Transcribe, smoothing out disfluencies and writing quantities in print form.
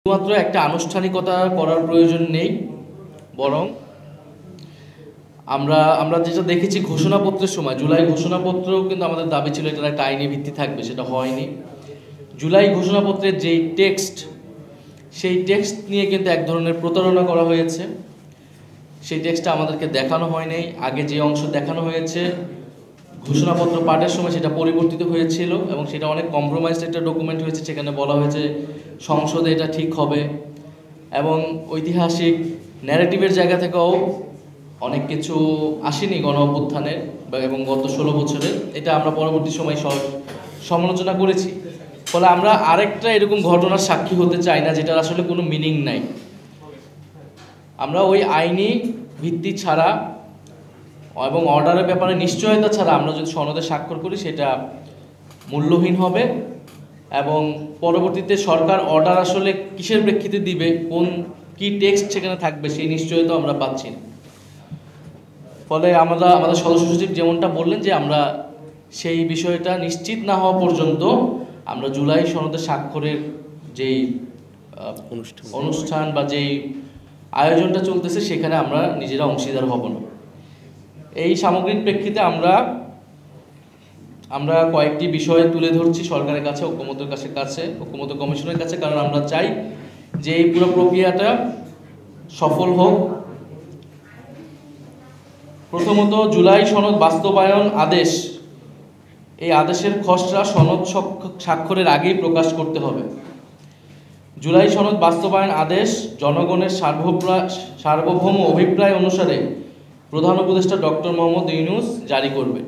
শুধুমাত্র একটা আনুষ্ঠানিকতা করার প্রয়োজন নেই, বরং আমরা যেটা দেখেছি ঘোষণাপত্রের সময়, জুলাই ঘোষণাপত্রেও কিন্তু আমাদের দাবি ছিল এটার একটা আইনি ভিত্তি থাকবে, সেটা হয়নি। জুলাই ঘোষণাপত্রের যেই টেক্সট, সেই টেক্সট নিয়ে কিন্তু এক ধরনের প্রতারণা করা হয়েছে। সেই টেক্সটটা আমাদেরকে দেখানো হয়নি। আগে যে অংশ দেখানো হয়েছে ঘোষণাপত্র পাঠের সময় সেটা পরিবর্তিত হয়েছিল এবং সেটা অনেক কম্প্রোমাইজড একটা ডকুমেন্ট হয়েছে। সেখানে বলা হয়েছে সংসদে এটা ঠিক হবে এবং ঐতিহাসিক ন্যারেটিভের জায়গা থেকেও অনেক কিছু আসেনি গণ অভ্যুত্থানের এবং গত 16 বছরের। এটা আমরা পরবর্তী সময় সমালোচনা করেছি। ফলে আমরা আরেকটা এরকম ঘটনার সাক্ষী হতে চাই না যেটার আসলে কোনো মিনিং নাই। আমরা ওই আইনি ভিত্তি ছাড়া এবং অর্ডারের ব্যাপারে নিশ্চয়তা ছাড়া আমরা যদি সনদে স্বাক্ষর করি সেটা মূল্যহীন হবে এবং পরবর্তীতে সরকার অর্ডার আসলে কিসের প্রেক্ষিতে দিবে, কি টেক্সট সেখানে থাকবে সেই নিশ্চয়তা আমরা পাচ্ছি না। ফলে আমাদের সদস্য সচিব যেমনটা বললেন যে আমরা সেই বিষয়টা নিশ্চিত না হওয়া পর্যন্ত আমরা জুলাই সনদে স্বাক্ষরের যেই অনুষ্ঠান বা যেই আয়োজনটা চলতেছে সেখানে আমরা নিজেরা অংশীদার হব না। এই সামগ্রিক প্রেক্ষিতে আমরা কয়েকটি বিষয় তুলে ধরছি সরকারের কাছে, ঐক্যমত্য কমিশনের কাছে, কারণ আমরা চাই যে এই পুরো প্রক্রিয়াটা সফল হোক। প্রথমত, জুলাই সনদ বাস্তবায়ন আদেশ, এই আদেশের খসড়া সনদ স্বাক্ষরের আগেই প্রকাশ করতে হবে। জুলাই সনদ বাস্তবায়ন আদেশ জনগণের সার্বভৌম অভিপ্রায় অনুসারে প্রধান উপদেষ্টা ডক্টর মোহাম্মদ ইউনূস জারি করবে।